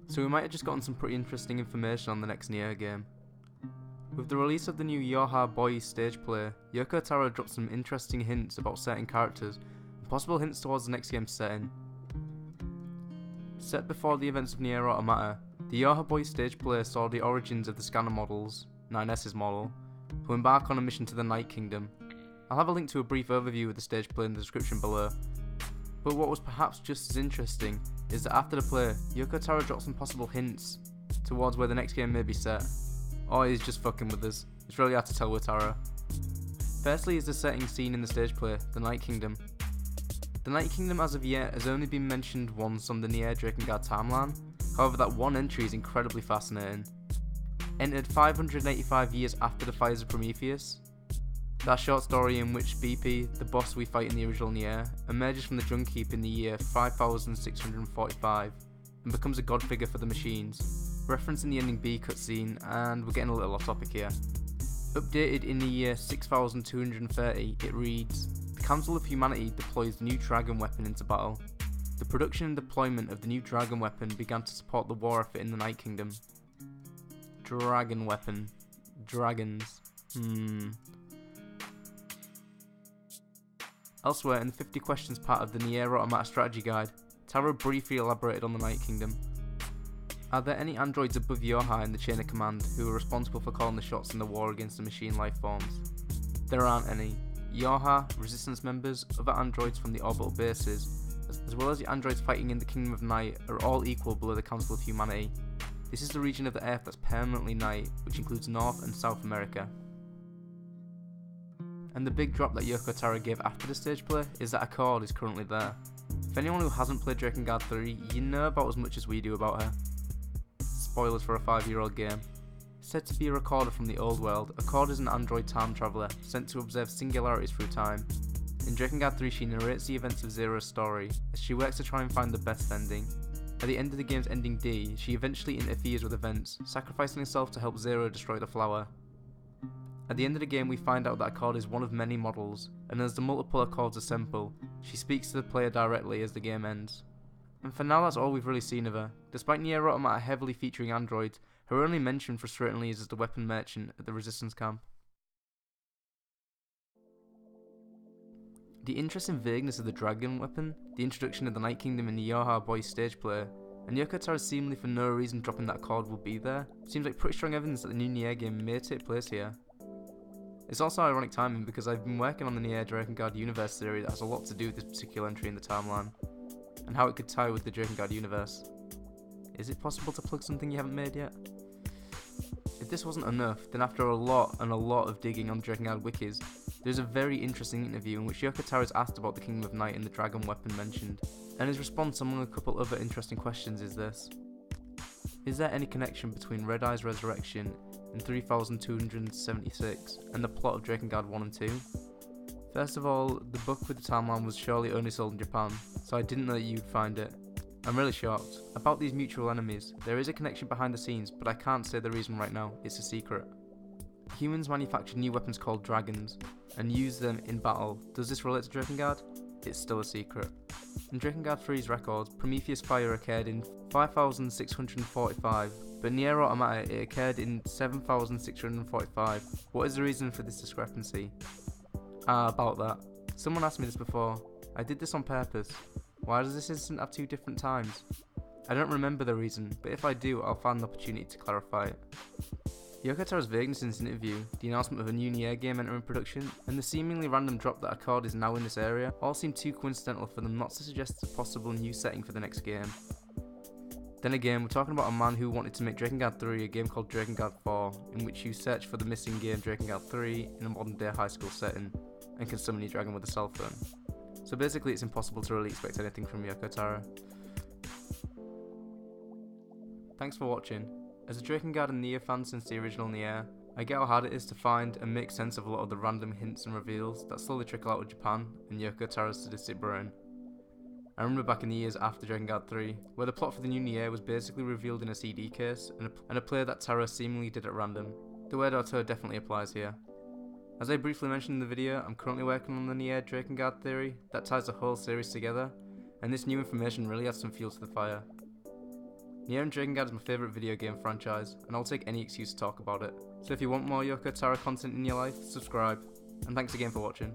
so we might have just gotten some pretty interesting information on the next Nier game. With the release of the new Yorha Boys stage play, Yoko Taro dropped some interesting hints about certain characters and possible hints towards the next game's setting. Set before the events of Nier Automata, the Yorha Boys stage play saw the origins of the scanner models, 9S's model, who embark on a mission to the Night Kingdom. I'll have a link to a brief overview of the stage play in the description below. But what was perhaps just as interesting is that after the play, Yoko Taro dropped some possible hints towards where the next game may be set. Or he's just fucking with us. It's really hard to tell with Taro. Firstly is the setting seen in the stage play, the Night Kingdom. The Night Kingdom as of yet has only been mentioned once on the Nier Drakengard timeline, however that one entry is incredibly fascinating. Entered 585 years after the Fires of Prometheus, that short story in which BP, the boss we fight in the original Nier, emerges from the Drunk Heap in the year 5645 and becomes a god figure for the machines, referencing the ending B cutscene, and we're getting a little off topic here. Updated in the year 6230, it reads, "The Council of Humanity deploys the new dragon weapon into battle. The production and deployment of the new dragon weapon began to support the war effort in the Night Kingdom." Dragon weapon. Dragons. Elsewhere in the 50 questions part of the Nier Automata strategy guide, Taro briefly elaborated on the Night Kingdom. Are there any androids above Yorha in the chain of command who are responsible for calling the shots in the war against the machine life forms? There aren't any. Yorha, resistance members, other androids from the orbital bases, as well as the androids fighting in the Kingdom of Night are all equal below the Council of Humanity. This is the region of the Earth that's permanently night, which includes North and South America. And the big drop that Yoko Taro gave after the stage play is that Accord is currently there. If anyone who hasn't played Drakengard 3, you know about as much as we do about her. Spoilers for a 5-year-old game. Said to be a recorder from the old world, Accord is an android time traveller sent to observe singularities through time. In Drakengard 3 she narrates the events of Zero's story, as she works to try and find the best ending. At the end of the game's ending D, she eventually interferes with events, sacrificing herself to help Zero destroy the flower. At the end of the game we find out that Accord is one of many models, and as the multiple Accords assemble, she speaks to the player directly as the game ends. And for now that's all we've really seen of her. Despite Nier Automata heavily featuring androids, her only mention frustratingly is as the weapon merchant at the resistance camp. The interesting vagueness of the dragon weapon, the introduction of the Night Kingdom in the Yorha Boys stage play, and Yoko Taro seemingly for no reason dropping that Accord will be there, seems like pretty strong evidence that the new Nier game may take place here. It's also ironic timing because I've been working on the Nier Drakengard universe theory that has a lot to do with this particular entry in the timeline, and how it could tie with the Drakengard universe. Is it possible to plug something you haven't made yet? If this wasn't enough, then after a lot of digging on Drakengard wikis, there's a very interesting interview in which Yoko Taro is asked about the Kingdom of Night and the dragon weapon mentioned, and his response among a couple other interesting questions is this. Is there any connection between Red Eye's resurrection in 3276 and the plot of Drakengard 1 and 2? First of all, the book with the timeline was surely only sold in Japan, so I didn't know that you'd find it. I'm really shocked. About these mutual enemies, there is a connection behind the scenes, but I can't say the reason right now, it's a secret. Humans manufacture new weapons called dragons, and use them in battle. Does this relate to Drakengard? It's still a secret. In Drakengard 3's records, Prometheus fire occurred in 5645, but Nier Automata it occurred in 7645. What is the reason for this discrepancy? About that. Someone asked me this before. I did this on purpose. Why does this incident have 2 different times? I don't remember the reason, but if I do, I'll find an opportunity to clarify it. Yoko Taro's vagueness in this interview, the announcement of a new Nier game entering production, and the seemingly random drop that Accord is now in this area all seem too coincidental for them not to suggest a possible new setting for the next game. Then again, we're talking about a man who wanted to make Drakengard 3 a game called Drakengard 4, in which you search for the missing game Drakengard 3 in a modern day high school setting, and can summon your dragon with a cell phone. So basically it's impossible to really expect anything from Yoko Taro. Thanks for watching. As a Drakengard and Nier fan since the original Nier, I get how hard it is to find and make sense of a lot of the random hints and reveals that slowly trickle out of Japan and Yoko Taro's sadistic brain. I remember back in the years after Drakengard 3, where the plot for the new Nier was basically revealed in a CD case and a play that Taro seemingly did at random. The word auteur definitely applies here. As I briefly mentioned in the video, I'm currently working on the Nier Drakengard theory that ties the whole series together, and this new information really adds some fuel to the fire. Nier and Drakengard is my favourite video game franchise, and I'll take any excuse to talk about it. So if you want more Yoko Taro content in your life, subscribe, and thanks again for watching.